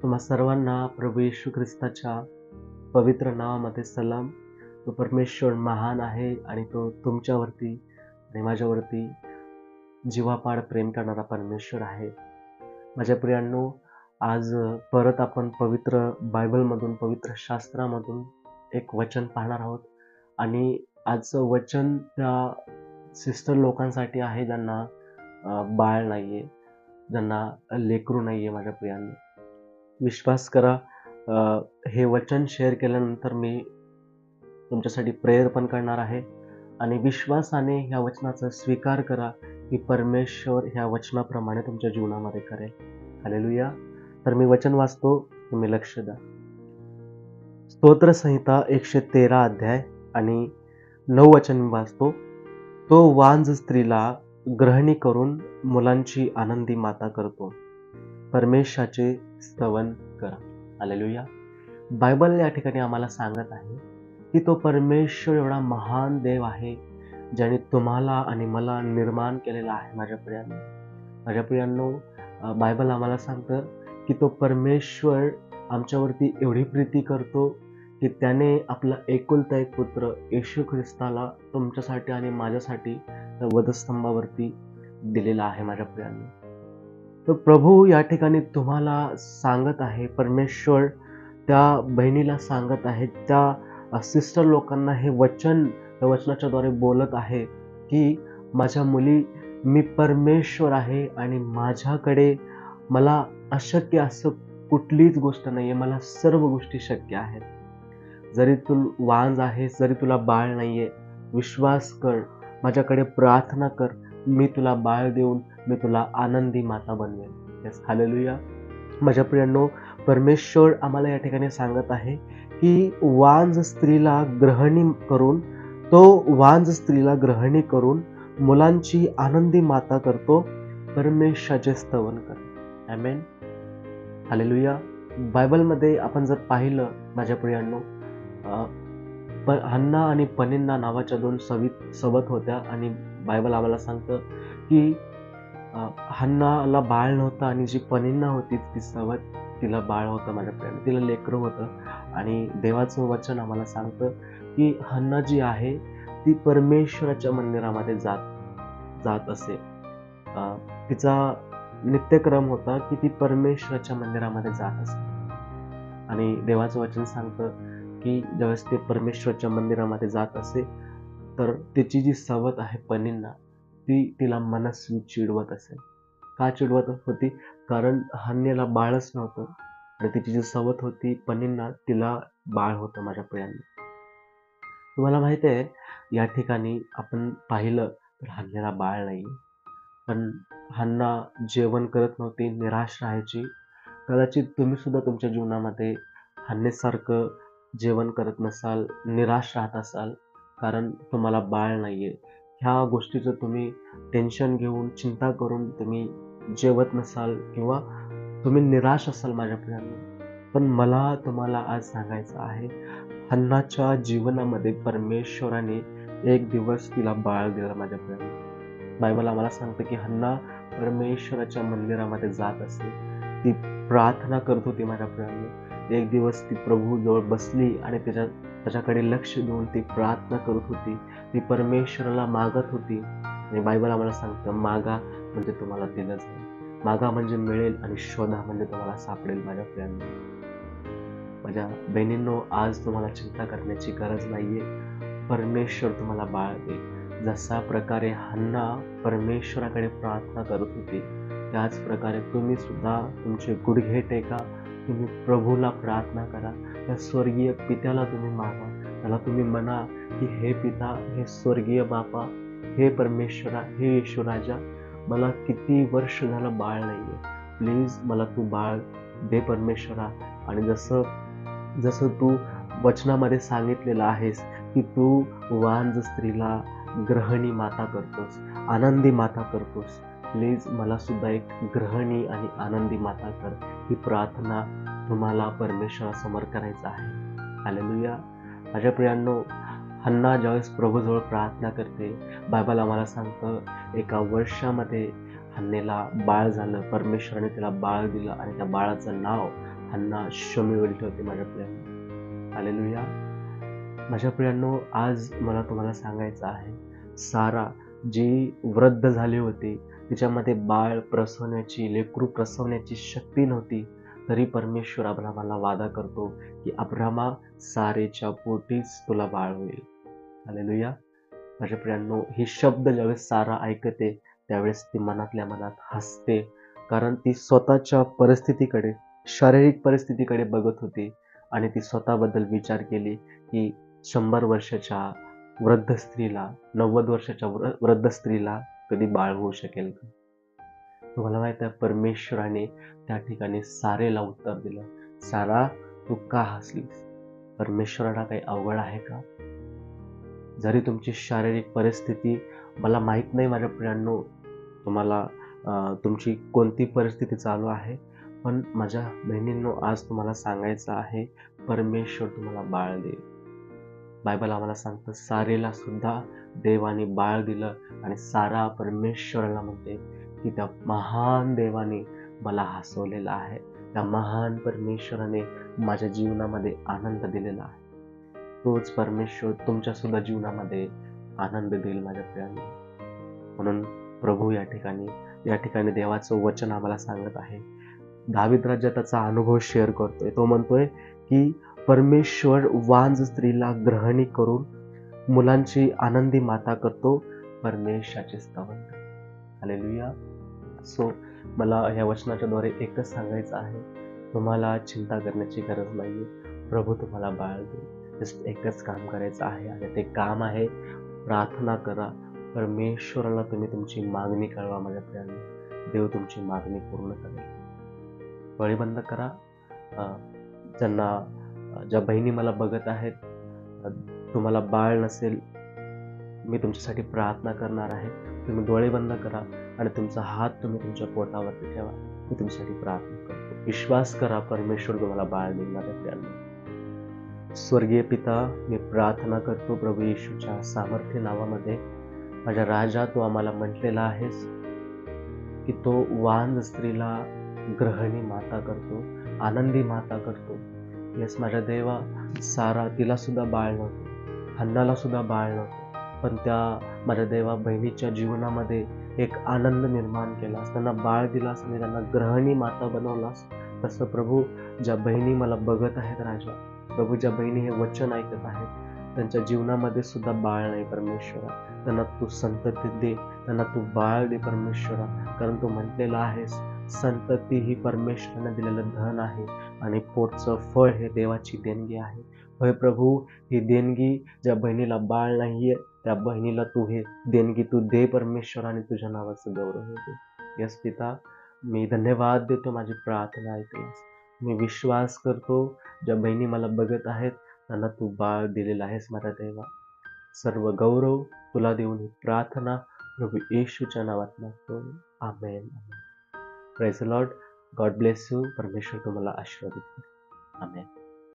तुम्हा सर्वांना प्रभू येशू ख्रिस्ताच्या पवित्र नावामध्ये सलाम. तो परमेश्वर महान आहे आणि तो तुमच्यावरती आणि माझ्यावरती जीवापाड प्रेम करणारा परमेश्वर आहे. माझ्या प्रियांनो, आज परत आपण पवित्र बायबलमधून, पवित्र शास्त्रामधून एक वचन पाहणार आहोत आणि आजचं वचन त्या सिस्टर लोकांसाठी आहे ज्यांना बाळ नाहीये, ज्यांना लेकरू नाहीये. माझ्या प्रियांनो, विश्वास करा, हे वचन शेअर केल्यानंतर मी तुमच्यासाठी प्रेयर पण करणार आहे आणि विश्वासाने ह्या वचनाचा स्वीकार करा की परमेश्वर ह्या वचनाप्रमाणे तुमच्या जीवनामध्ये करेल. हालेलुया. तर मी वचन वाचतो, तुम्ही लक्ष द्या. स्तोत्रसंहिता 113 अध्याय आणि 9 वचन मी वाचतो. तो वांझ स्त्रीला गृहिणी करून मुलांची आनंदी माता करतो. परमेश्वराचे स्तवन करा. हालेलुया. बायबल या ठिकाणी आम्हाला सांगत आहे की तो परमेश्वर एवढा महान देव आहे ज्याने तुम्हाला आणि मला निर्माण केलेला आहे. माझ्या प्रियांनो, बायबल आम्हाला सांगतं की तो परमेश्वर आमच्यावरती एवढी प्रीती करतो की त्याने आपला एकुलता एक पुत्र येशू ख्रिस्ताला तुमच्यासाठी आणि माझ्यासाठी वधस्तंभावरती दिलेला आहे. माझ्या प्रियांनो, तर प्रभू या ठिकाणी तुम्हाला सांगत आहे, परमेश्वर त्या बहिणीला सांगत आहे, त्या सिस्टर लोकांना हे वचन त्या वचनाच्या द्वारे बोलत आहे की माझ्या मुली, मी परमेश्वर आहे आणि माझ्याकडे मला अशक्य असं कुठलीच गोष्ट नाहीये, मला सर्व गोष्टी शक्य आहेत. जरी तू वांझ आहेस, जरी तुला बाळ नाहीये, विश्वास कर, माझ्याकडे प्रार्थना कर, मी तुला बाळ देऊन मी तुला आनंदी माता बनवेन. Yes, hallelujah. माझ्या प्रियांनो, परमेश्वर आम्हाला या ठिकाणी सांगत आहे की वांझ स्त्रीला गृहिणी करून मुलांची आनंदी माता करतो. परमेश्वराचे स्तवन कर. आमेन. हालेलुया. बायबलमध्ये आपण जर पाहिलं माझ्या प्रियांनो, हन्ना आणि पनिन्ना नावाच्या 2 सवत होत्या आणि बायबल आम्हाला सांगतं की हन्नाला बाळ नव्हतं आणि जी पनिन्ना होती ती सवत, तिला बाळ होतं. माझ्या प्रियांनो, तिला लेकरं होतं आणि देवाचं वचन आम्हाला सांगतं की हन्ना जी आहे ती परमेश्वराच्या मंदिरामध्ये जात असे. तिचा नित्यक्रम होता की ती परमेश्वराच्या मंदिरामध्ये जात असे आणि देवाचं वचन सांगतं की ज्यावेळेस ते परमेश्वराच्या मंदिरामध्ये जात असे तर तिची जी सवत आहे पनिन्ना, ती तिला मनस्वी चिडवत असेल. का चिडवत होती? कारण हन्नेला बाळच नव्हतं आणि तिची जी सवत होती पनिन्ना, तिला बाळ होतं. माझ्या प्रियांनो, तुम्हाला माहिती आहे, या ठिकाणी आपण पाहिलं तर हन्नेला बाळ नाही, पण हन्ना जेवण करत नव्हती, निराश राहायची. कदाचित तुम्ही सुद्धा तुमच्या जीवनामध्ये हन्नेसारखं जेवण करत नसाल, निराश राहत असाल, कारण तुम्हाला बाळ नाहीये. ह्या गोष्टीचं तुम्ही टेन्शन घेऊन, चिंता करून तुम्ही जेवत नसाल किंवा तुम्ही निराश असाल. माझ्या प्रियांनो, पण मला तुम्हाला आज सांगायचं आहे, हन्नाच्या जीवनामध्ये परमेश्वराने एक दिवस तिला बाळ दिलं. माझ्या प्रियांनो, बायबल आम्हाला सांगतं की हन्ना परमेश्वराच्या मंदिरामध्ये जात असे, ती प्रार्थना करत होती. माझ्या प्रियांनो, एक दिवस ती प्रभूजवळ बसली आणि त्याच्याकडे लक्ष देऊन ती प्रार्थना करत होती, ती परमेश्वराला मागत होती. आणि बायबल आम्हाला सांगतं, मागा म्हणजे तुम्हाला दिलं जाईल, मागा म्हणजे मिळेल आणि शोधा म्हणजे तुम्हाला सापडेल. माझ्या प्रियांनो, माझ्या बहिणींनो, आज तुम्हाला चिंता करण्याची गरज नाहीये. परमेश्वर तुम्हाला बाळ देईल. जसा प्रकारे हन्ना परमेश्वराकडे प्रार्थना करत होती, त्याच प्रकारे तुम्ही सुद्धा तुमचे गुडघे टेका, तुम्ही प्रभूला प्रार्थना करा, त्या स्वर्गीय पित्याला तुम्ही मागा. त्याला तुम्ही म्हणा की हे पिता, हे स्वर्गीय बापा, हे परमेश्वरा, हे येशू राजा, मला किती वर्ष झालं बाळ नाहीये, प्लीज मला तू बाळ दे परमेश्वरा. आणि जसं तू वचनामध्ये सांगितलेलं आहेस की तू वांझ स्त्रीला गृहिणी माता करतोस, आनंदी माता करतोस, प्लीज मला सुद्धा एक गृहिणी आणि आनंदी माता कर. ही प्रार्थना तुम्हाला परमेश्वरासमोर करायचं आहे. हालेलुया. माझ्या प्रियांनो, हन्ना ज्यावेळेस प्रभूजवळ प्रार्थना करते, बायबल आम्हाला सांगतं 1 वर्षामध्ये हन्नेला बाळ झालं. परमेश्वराने तिला बाळ दिलं आणि त्या बाळाचं नाव हन्ना शमीवर ठेवते माझ्या प्रियांनो. हालेलुया. माझ्या प्रियांनो, आज मला तुम्हाला सांगायचं आहे, सारा जी वृद्ध झाली होती, तिच्यामध्ये बाळ प्रसवण्याची, लेकरू प्रसवण्याची शक्ती नव्हती, तरी परमेश्वर अब्रामाला वादा करतो की अब्रामा, सारेच्या पोटीच तुला बाळ होईल. हालेलुया. माझ्या प्रियांनो, ही शब्द ज्यावेळेस सारा ऐकते त्यावेळेस ती मनातल्या मनात हसते, कारण ती स्वतःच्या परिस्थितीकडे, शारीरिक परिस्थितीकडे बघत होती आणि ती स्वतःबद्दल विचार केली की 100 वर्षाच्या वृद्ध स्त्रीला, 90 वर्षाच्या वृद्ध स्त्रीला कधी बाळ होऊ शकेल का? तुम्हाला माहित आहे, परमेश्वराने त्या ठिकाणी सारेला उत्तर दिलं, सारा, तू का हसलीस? परमेश्वराला काही अवघड आहे का? जरी तुमची शारीरिक परिस्थिती, मला माहित नाही माझ्या प्रियांनो, तुम्हाला तुमची कोणती परिस्थिती चालू आहे, पण माझ्या बहिणींनो, आज तुम्हाला सांगायचं आहे, परमेश्वर तुम्हाला बाळ देईल. बायबल आम्हाला सांगतं, सारेला सुद्धा देवाने बाळ दिलं आणि सारा परमेश्वराला म्हणते की त्या महान देवाने मला हसवलेलं आहे, त्या महान परमेश्वराने माझ्या जीवनामध्ये आनंद दिलेला आहे. तोच परमेश्वर तुमच्या सुद्धा जीवनामध्ये आनंद देईल माझ्या प्रियांनो. म्हणून प्रभू या ठिकाणी देवाचं वचन आम्हाला सांगत आहे. दावीद राजा त्याचा अनुभव शेअर करतोय. तो म्हणतोय की परमेश्वर वांझ स्त्रीला गृहिणी करून मुलांची आनंदी माता करतो, परमेशाचे स्तवन. हालेलुया. सो मला या वचनाच्याद्वारे एकच सांगायचं आहे, तुम्हाला चिंता करण्याची गरज नाहीये. प्रभू तुम्हाला बाळ देईल. जस्ट एकच काम करायचं आहे आणि ते काम आहे, प्रार्थना करा. परमेश्वराला तुम्ही तुमची मागणी कळवा माझ्या प्रियांनो. देव तुमची मागणी पूर्ण करेल. डोळे बंद करा. ज्या बहिणी मला बघत आहेत, तुम्हाला बाळ नसेल, मी तुमच्यासाठी प्रार्थना करणार आहे. तुम्ही डोळे बंद करा आणि तुमचा हात तुम्ही तुमच्या पोटावरती ठेवा. मी तुमच्यासाठी प्रार्थना करतो. विश्वास करा, परमेश्वर तुम्हाला बाळ देईल माझ्या प्रियांनो. स्वर्गीय पिता, मी प्रार्थना करतो प्रभू येशूच्या सामर्थ्य नावामध्ये. माझ्या राजा, तू आम्हाला म्हटलेला आहेस की तो वांझ स्त्रीला गृहिणी माता करतो, आनंदी माता करतो. येस माझ्या देवा, सारा, तिला सुद्धा बाळ नव्हतं, हन्नाला सुद्धा बाळ नव्हतं, पण त्या माझ्या देवा बहिणीच्या जीवनामध्ये एक आनंद निर्माण केलास, त्यांना बाळ दिलास आणि त्यांना गृहिणी माता बनवलास. तसं प्रभू, ज्या बहिणी मला बघत आहेत राजा, प्रभू, ज्या बहिणी हे वचन ऐकत आहेत, त्यांच्या जीवनामध्ये सुद्धा बाळ नाही परमेश्वरा, त्यांना तू संतती दे, त्यांना तू बाळ दे परमेश्वरा, कारण तू म्हटलेला आहेस, संतती ही परमेश्वराने दिलेलं धन आहे आणि पोटचं फळ हे देवाची देणगी आहे. होय प्रभू, ही देणगी ज्या बहिणीला बाळ नाहीये, त्या बहिणीला तू हे देणगी तू दे परमेश्वर आणि तुझ्या नावाचं गौरव होऊ दे. यस पिता, मी धन्यवाद देतो, माझी प्रार्थना ऐकलास. मी विश्वास करतो, ज्या बहिणी मला बघत आहेत त्यांना तू बाळ दिलेलं आहेस माझ्या देवा. सर्व गौरव तुला देऊन ही प्रार्थना प्रभू येशूच्या नावात मागतो. Amen. Praise the Lord. God bless you. परमेश्वर तुम्हाला आशीर्वादित करो. आमेन.